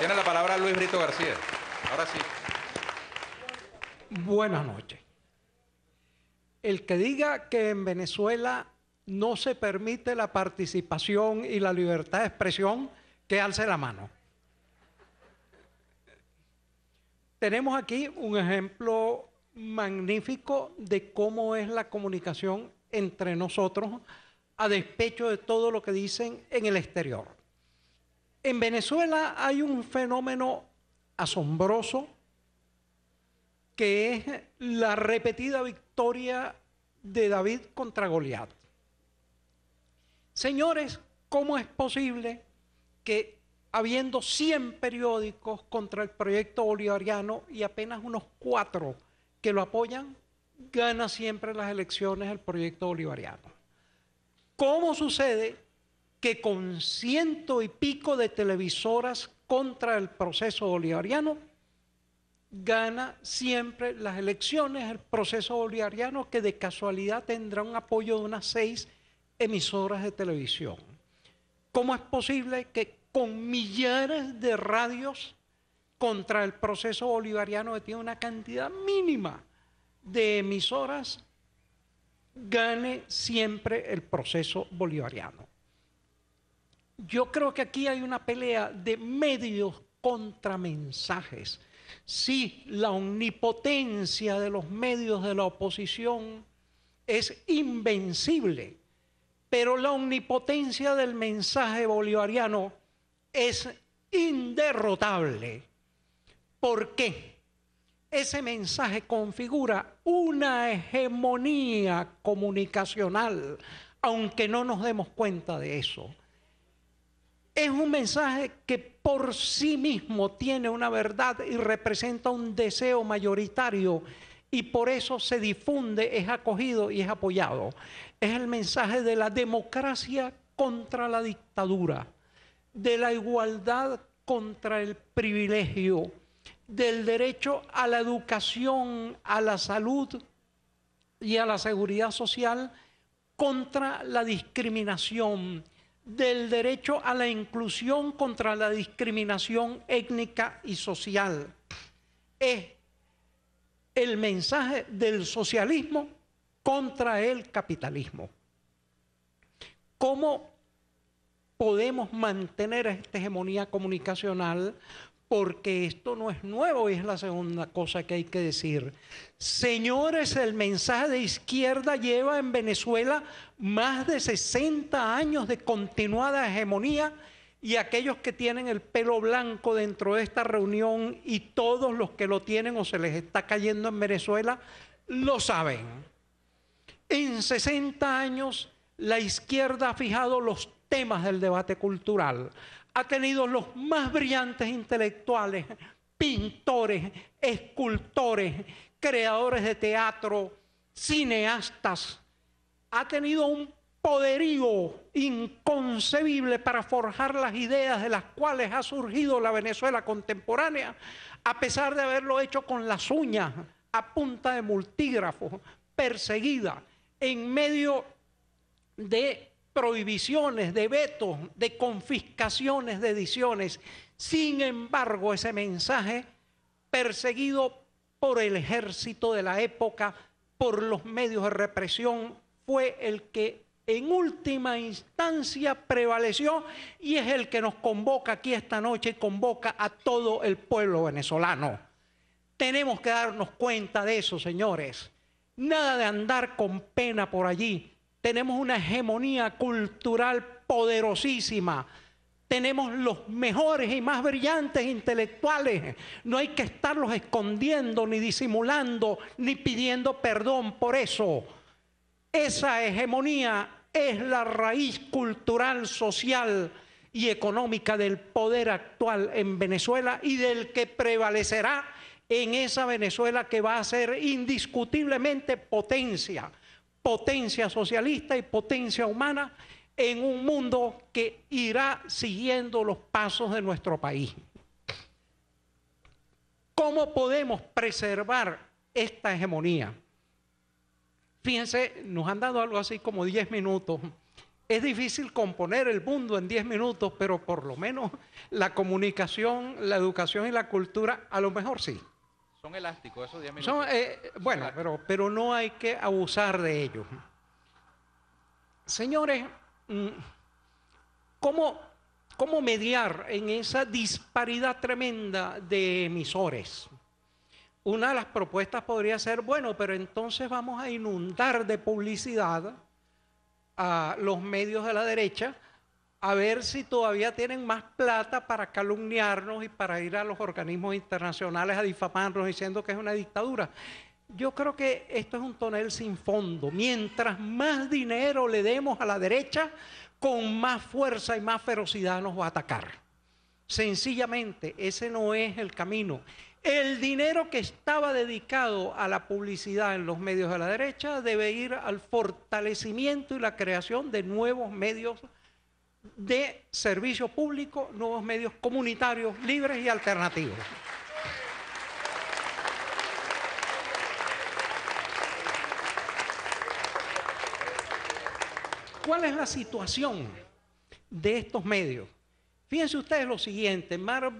Tiene la palabra Luis Brito García. Ahora sí. Buenas noches. El que diga que en Venezuela no se permite la participación y la libertad de expresión, que alce la mano. Tenemos aquí un ejemplo magnífico de cómo es la comunicación entre nosotros a despecho de todo lo que dicen en el exterior. En Venezuela hay un fenómeno asombroso que es la repetida victoria de David contra Goliat. Señores, ¿cómo es posible que habiendo 100 periódicos contra el proyecto bolivariano y apenas unos 4 que lo apoyan, gana siempre las elecciones el proyecto bolivariano? ¿Cómo sucede que con 100 y pico de televisoras contra el proceso bolivariano gana siempre las elecciones el proceso bolivariano, que de casualidad tendrá un apoyo de unas 6 emisoras de televisión? ¿Cómo es posible que con millares de radios contra el proceso bolivariano, que tiene una cantidad mínima de emisoras, gane siempre el proceso bolivariano? Yo creo que aquí hay una pelea de medios contra mensajes. Sí, la omnipotencia de los medios de la oposición es invencible, pero la omnipotencia del mensaje bolivariano es inderrotable. ¿Por qué? Ese mensaje configura una hegemonía comunicacional, aunque no nos demos cuenta de eso. Es un mensaje que por sí mismo tiene una verdad y representa un deseo mayoritario, y por eso se difunde, es acogido y es apoyado. Es el mensaje de la democracia contra la dictadura, de la igualdad contra el privilegio, del derecho a la educación, a la salud y a la seguridad social contra la discriminación, del derecho a la inclusión contra la discriminación étnica y social. Es el mensaje del socialismo contra el capitalismo. ¿Cómo podemos mantener esta hegemonía comunicacional? Porque esto no es nuevo y es la segunda cosa que hay que decir. Señores, el mensaje de izquierda lleva en Venezuela más de 60 años de continuada hegemonía, y aquellos que tienen el pelo blanco dentro de esta reunión y todos los que lo tienen o se les está cayendo en Venezuela, lo saben. En 60 años la izquierda ha fijado los temas del debate cultural. Ha tenido los más brillantes intelectuales, pintores, escultores, creadores de teatro, cineastas. Ha tenido un poderío inconcebible para forjar las ideas de las cuales ha surgido la Venezuela contemporánea, a pesar de haberlo hecho con las uñas, a punta de multígrafos, perseguida, en medio de prohibiciones, de vetos, de confiscaciones de ediciones. Sin embargo, ese mensaje, perseguido por el ejército de la época, por los medios de represión, fue el que en última instancia prevaleció, y es el que nos convoca aquí esta noche y convoca a todo el pueblo venezolano. Tenemos que darnos cuenta de eso, señores. Nada de andar con pena por allí. Tenemos una hegemonía cultural poderosísima. Tenemos los mejores y más brillantes intelectuales. No hay que estarlos escondiendo, ni disimulando, ni pidiendo perdón por eso. Esa hegemonía es la raíz cultural, social y económica del poder actual en Venezuela, y del que prevalecerá en esa Venezuela que va a ser indiscutiblemente potencia socialista y potencia humana en un mundo que irá siguiendo los pasos de nuestro país. ¿Cómo podemos preservar esta hegemonía? Fíjense, nos han dado algo así como 10 minutos. Es difícil componer el mundo en 10 minutos, pero por lo menos la comunicación, la educación y la cultura, a lo mejor sí. Son elásticos esos 10 minutos. Bueno, pero no hay que abusar de ellos. Señores, ¿cómo mediar en esa disparidad tremenda de emisores? Una de las propuestas podría ser, bueno, pero entonces vamos a inundar de publicidad a los medios de la derecha, a ver si todavía tienen más plata para calumniarnos y para ir a los organismos internacionales a difamarnos diciendo que es una dictadura. Yo creo que esto es un tonel sin fondo. Mientras más dinero le demos a la derecha, con más fuerza y más ferocidad nos va a atacar. Sencillamente, ese no es el camino. El dinero que estaba dedicado a la publicidad en los medios de la derecha debe ir al fortalecimiento y la creación de nuevos medios de servicio público, nuevos medios comunitarios, libres y alternativos. ¿Cuál es la situación de estos medios? Fíjense ustedes lo siguiente, Mark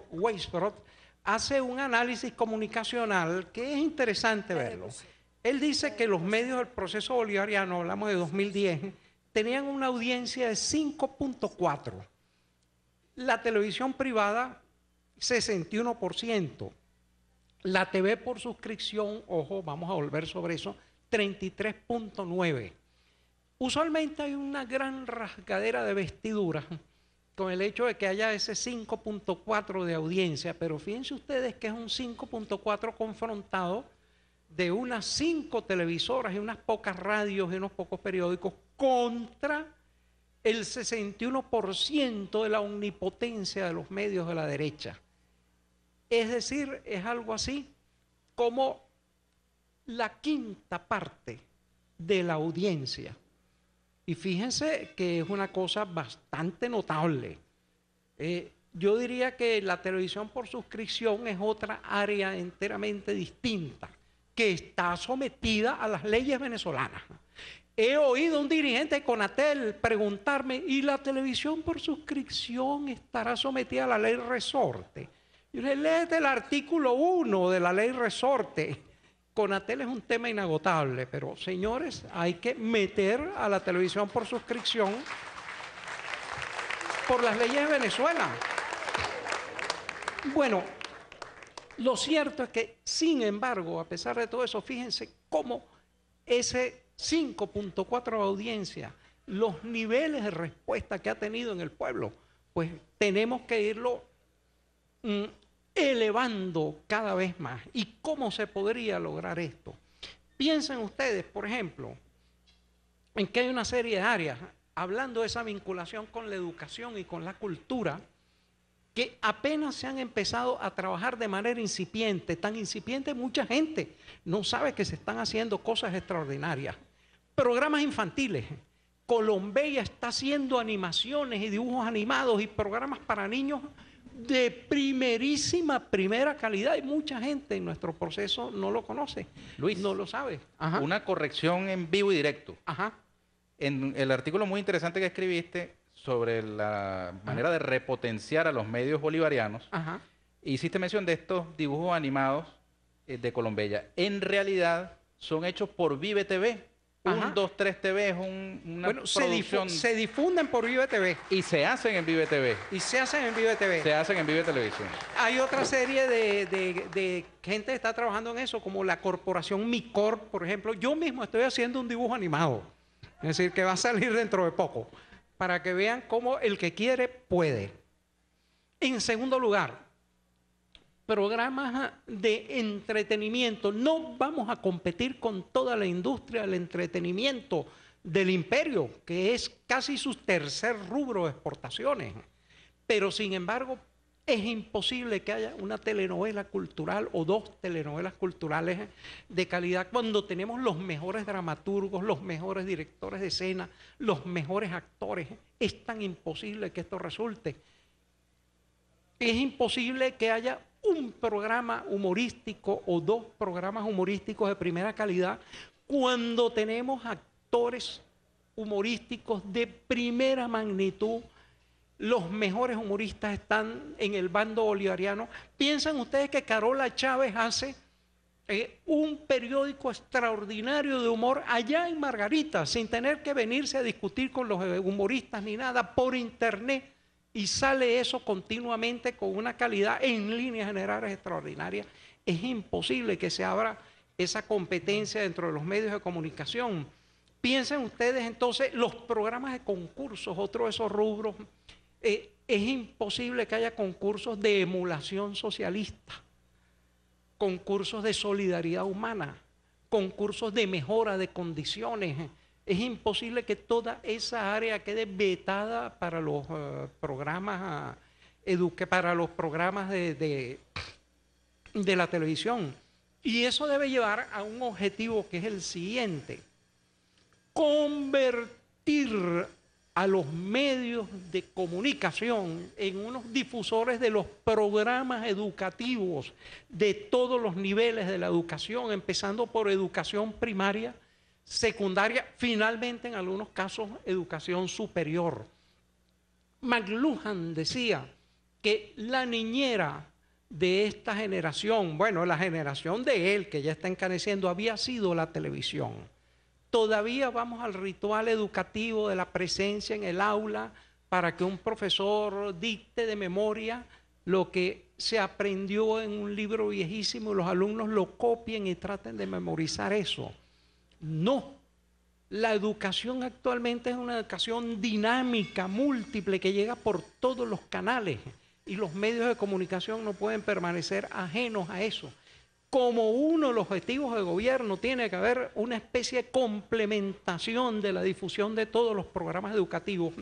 Weisbrot hace un análisis comunicacional que es interesante verlo. Él dice que los medios del proceso bolivariano, hablamos de 2010, tenían una audiencia de 5.4. La televisión privada, 61%. La TV por suscripción, ojo, vamos a volver sobre eso, 33.9. Usualmente hay una gran rasgadera de vestiduras con el hecho de que haya ese 5.4 de audiencia, pero fíjense ustedes que es un 5.4 confrontado de unas 5 televisoras y unas pocas radios y unos pocos periódicos contra el 61% de la omnipotencia de los medios de la derecha. Es decir, es algo así como la quinta parte de la audiencia. Y fíjense que es una cosa bastante notable. Yo diría que la televisión por suscripción es otra área enteramente distinta, que está sometida a las leyes venezolanas. He oído a un dirigente de Conatel preguntarme, ¿y la televisión por suscripción estará sometida a la ley resorte? Yo le léete el artículo 1 de la ley resorte. Conatel es un tema inagotable, pero señores, hay que meter a la televisión por suscripción por las leyes de Venezuela. Bueno, lo cierto es que, sin embargo, a pesar de todo eso, fíjense cómo ese 5.4 de audiencia, los niveles de respuesta que ha tenido en el pueblo, pues tenemos que irlo elevando cada vez más. ¿Y cómo se podría lograr esto? Piensen ustedes, por ejemplo, en que hay una serie de áreas, hablando de esa vinculación con la educación y con la cultura, que apenas se han empezado a trabajar de manera incipiente, tan incipiente mucha gente no sabe que se están haciendo cosas extraordinarias. Programas infantiles. Colombia está haciendo animaciones y dibujos animados y programas para niños de primera calidad, y mucha gente en nuestro proceso no lo conoce. Luis, no lo sabe. Ajá. Una corrección en vivo y directo. Ajá. En el artículo muy interesante que escribiste sobre la manera de repotenciar a los medios bolivarianos, Ajá. hiciste mención de estos dibujos animados de Colombia. En realidad son hechos por Vive TV. 1, 2, 3 TV es una producción. Se difunden por Vive TV. Y se hacen en Vive TV. Y se hacen en Vive TV. Se hacen en Vive Televisión. Hay otra serie de gente que está trabajando en eso, como la corporación Micor, por ejemplo. Yo mismo estoy haciendo un dibujo animado. Es decir, que va a salir dentro de poco. Para que vean cómo el que quiere puede. En segundo lugar, programas de entretenimiento. No vamos a competir con toda la industria del entretenimiento del imperio, que es casi su tercer rubro de exportaciones. Pero sin embargo, es imposible que haya una telenovela cultural o 2 telenovelas culturales de calidad cuando tenemos los mejores dramaturgos, los mejores directores de escena, los mejores actores. Es tan imposible que esto resulte. Es imposible que haya un programa humorístico o 2 programas humorísticos de primera calidad cuando tenemos actores humorísticos de primera magnitud. Los mejores humoristas están en el bando bolivariano. ¿Piensan ustedes que Carola Chávez hace un periódico extraordinario de humor allá en Margarita, sin tener que venirse a discutir con los humoristas ni nada, por internet? Y sale eso continuamente con una calidad en líneas generales extraordinaria. Es imposible que se abra esa competencia dentro de los medios de comunicación. Piensen ustedes entonces los programas de concursos, otro de esos rubros. Es imposible que haya concursos de emulación socialista, concursos de solidaridad humana, concursos de mejora de condiciones. Es imposible que toda esa área quede vetada para los programas de la televisión. Y eso debe llevar a un objetivo que es el siguiente: convertir a los medios de comunicación en unos difusores de los programas educativos de todos los niveles de la educación, empezando por educación primaria, secundaria, finalmente en algunos casos educación superior. McLuhan decía que la niñera de esta generación, bueno, la generación de él, que ya está encaneciendo, había sido la televisión. Todavía vamos al ritual educativo de la presencia en el aula para que un profesor dicte de memoria lo que se aprendió en un libro viejísimo y los alumnos lo copien y traten de memorizar eso. No, la educación actualmente es una educación dinámica, múltiple, que llega por todos los canales y los medios de comunicación no pueden permanecer ajenos a eso. Como uno de los objetivos de gobierno tiene que haber una especie de complementación de la difusión de todos los programas educativos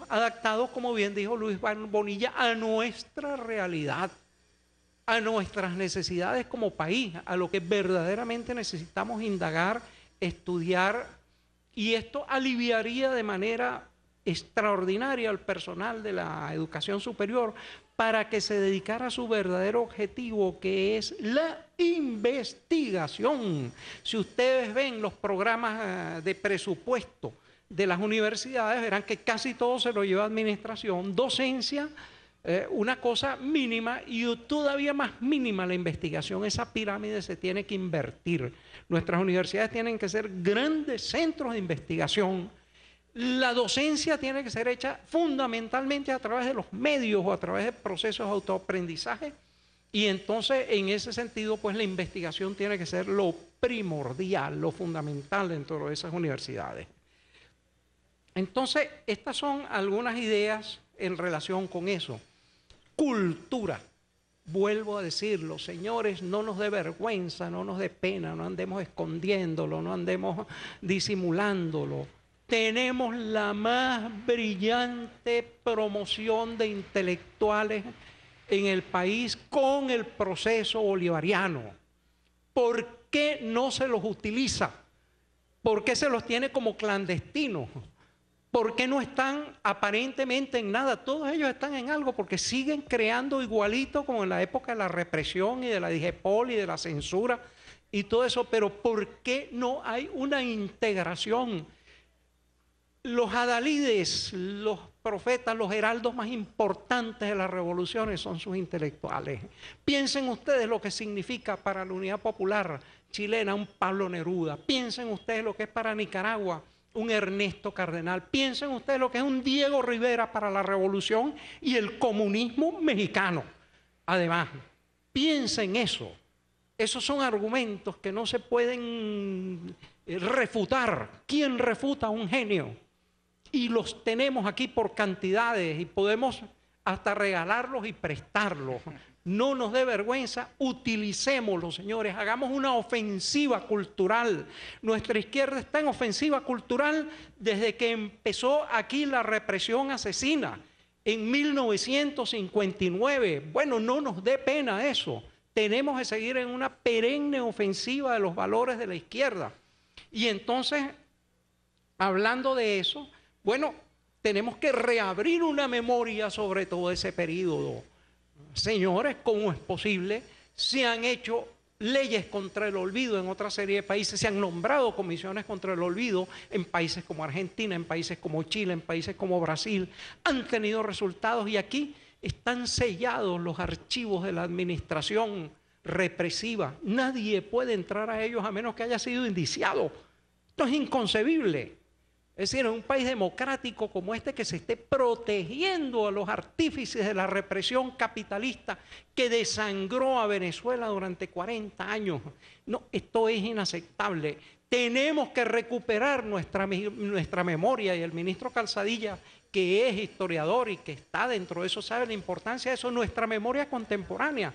adaptados, como bien dijo Luis Bonilla, a nuestra realidad, a nuestras necesidades como país, a lo que verdaderamente necesitamos indagar, estudiar, y esto aliviaría de manera extraordinaria al personal de la educación superior para que se dedicara a su verdadero objetivo, que es la investigación. Si ustedes ven los programas de presupuesto de las universidades, verán que casi todo se lo lleva administración, docencia, una cosa mínima, y todavía más mínima la investigación. Esa pirámide se tiene que invertir. Nuestras universidades tienen que ser grandes centros de investigación. La docencia tiene que ser hecha fundamentalmente a través de los medios o a través de procesos de autoaprendizaje, y entonces en ese sentido pues la investigación tiene que ser lo primordial, lo fundamental dentro de esas universidades. Entonces estas son algunas ideas en relación con eso. Cultura. Vuelvo a decirlo, señores, no nos dé vergüenza, no nos dé pena, no andemos escondiéndolo, no andemos disimulándolo. Tenemos la más brillante promoción de intelectuales en el país con el proceso bolivariano. ¿Por qué no se los utiliza? ¿Por qué se los tiene como clandestinos? ¿Por qué no están aparentemente en nada? Todos ellos están en algo porque siguen creando igualito como en la época de la represión y de la DIGEPOL y de la censura y todo eso. Pero ¿por qué no hay una integración? Los adalides, los profetas, los heraldos más importantes de las revoluciones son sus intelectuales. Piensen ustedes lo que significa para la unidad popular chilena un Pablo Neruda. Piensen ustedes lo que es para Nicaragua un Ernesto Cardenal. Piensen ustedes lo que es un Diego Rivera para la revolución y el comunismo mexicano. Además, piensen eso. Esos son argumentos que no se pueden refutar. ¿Quién refuta a un genio? Y los tenemos aquí por cantidades y podemos hasta regalarlos y prestarlos. No nos dé vergüenza, utilicémoslo, señores, hagamos una ofensiva cultural. Nuestra izquierda está en ofensiva cultural desde que empezó aquí la represión asesina en 1959. Bueno, no nos dé pena eso. Tenemos que seguir en una perenne ofensiva de los valores de la izquierda. Y entonces, hablando de eso, bueno, tenemos que reabrir una memoria sobre todo ese periodo. Señores, ¿cómo es posible? Se han hecho leyes contra el olvido en otra serie de países, se han nombrado comisiones contra el olvido en países como Argentina, en países como Chile, en países como Brasil, han tenido resultados y aquí están sellados los archivos de la administración represiva. Nadie puede entrar a ellos a menos que haya sido indiciado. Esto es inconcebible. Es decir, en un país democrático como este que se esté protegiendo a los artífices de la represión capitalista que desangró a Venezuela durante 40 años. No, esto es inaceptable. Tenemos que recuperar nuestra memoria y el ministro Calzadilla, que es historiador y que está dentro de eso, sabe la importancia de eso, nuestra memoria contemporánea.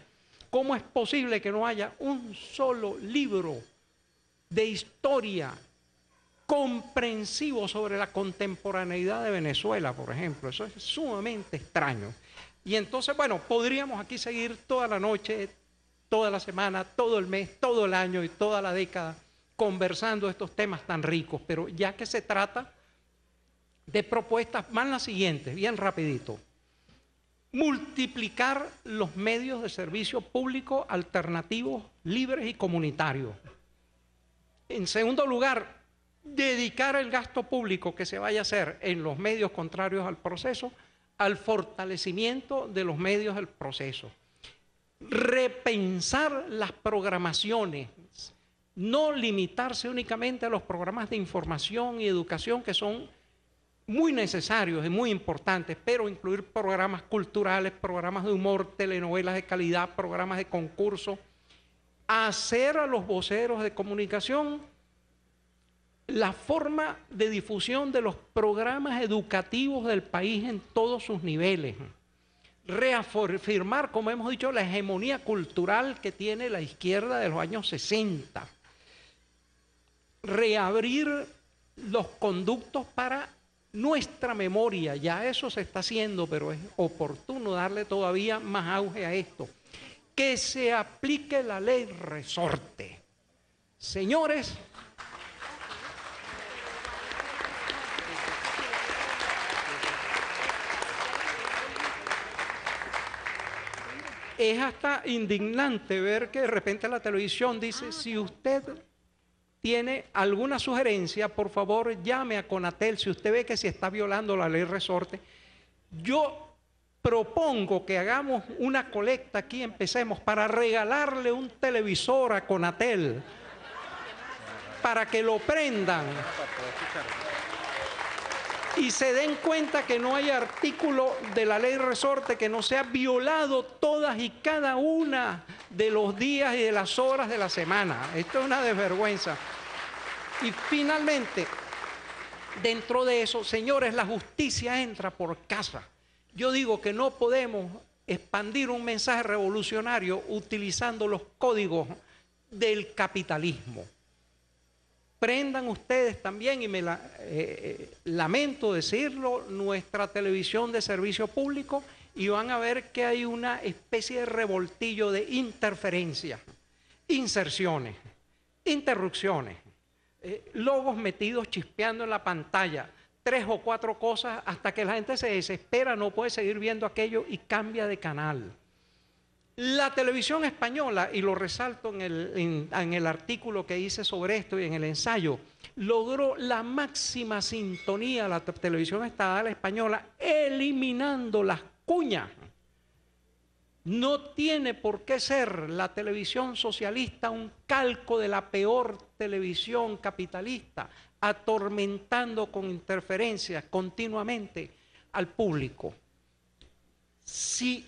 ¿Cómo es posible que no haya un solo libro de historia comprensivo sobre la contemporaneidad de Venezuela, por ejemplo? Eso es sumamente extraño. Y entonces, bueno, podríamos aquí seguir toda la noche, toda la semana, todo el mes, todo el año y toda la década conversando estos temas tan ricos, pero ya que se trata de propuestas, van las siguientes, bien rapidito. Multiplicar los medios de servicio público alternativos, libres y comunitarios. En segundo lugar, dedicar el gasto público que se vaya a hacer en los medios contrarios al proceso al fortalecimiento de los medios del proceso. Repensar las programaciones, no limitarse únicamente a los programas de información y educación que son muy necesarios y muy importantes, pero incluir programas culturales, programas de humor, telenovelas de calidad, programas de concurso, hacer a los voceros de comunicación la forma de difusión de los programas educativos del país en todos sus niveles. Reafirmar, como hemos dicho, la hegemonía cultural que tiene la izquierda de los años 60. Reabrir los conductos para nuestra memoria. Ya eso se está haciendo, pero es oportuno darle todavía más auge a esto. Que se aplique la ley resorte. Señores, es hasta indignante ver que de repente la televisión dice, si usted tiene alguna sugerencia, por favor llame a Conatel, si usted ve que se está violando la ley resorte. Yo propongo que hagamos una colecta aquí, empecemos, para regalarle un televisor a Conatel, para que lo prendan y se den cuenta que no hay artículo de la ley resorte que no sea violado todas y cada una de los días y de las horas de la semana. Esto es una desvergüenza. Y finalmente, dentro de eso, señores, la justicia entra por casa. Yo digo que no podemos expandir un mensaje revolucionario utilizando los códigos del capitalismo. Prendan ustedes también, y me lamento decirlo, nuestra televisión de servicio público y van a ver que hay una especie de revoltillo de interferencias, inserciones, interrupciones, logos metidos chispeando en la pantalla, 3 o 4 cosas hasta que la gente se desespera, no puede seguir viendo aquello y cambia de canal. La televisión española, y lo resalto en el artículo que hice sobre esto y en el ensayo, logró la máxima sintonía, la televisión estatal española, eliminando las cuñas. No tiene por qué ser la televisión socialista un calco de la peor televisión capitalista, atormentando con interferencias continuamente al público. Si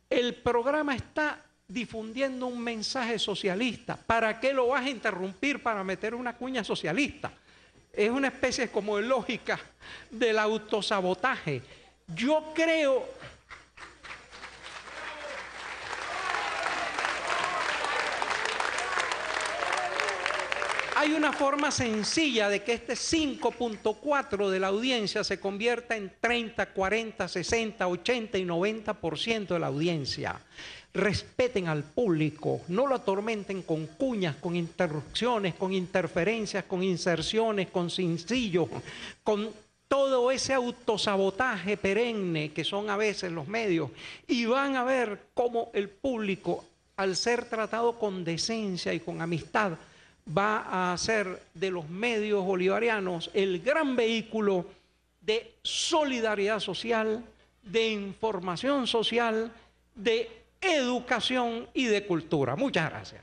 el programa está difundiendo un mensaje socialista, ¿para qué lo vas a interrumpir para meter una cuña socialista? Es una especie como de lógica del autosabotaje. Yo creo... Hay una forma sencilla de que este 5.4 de la audiencia se convierta en 30, 40, 60, 80 y 90% de la audiencia. Respeten al público, no lo atormenten con cuñas, con interrupciones, con interferencias, con inserciones, con sencillos, con todo ese autosabotaje perenne que son a veces los medios. Y van a ver cómo el público al ser tratado con decencia y con amistad, va a hacer de los medios bolivarianos el gran vehículo de solidaridad social, de información social, de educación y de cultura. Muchas gracias.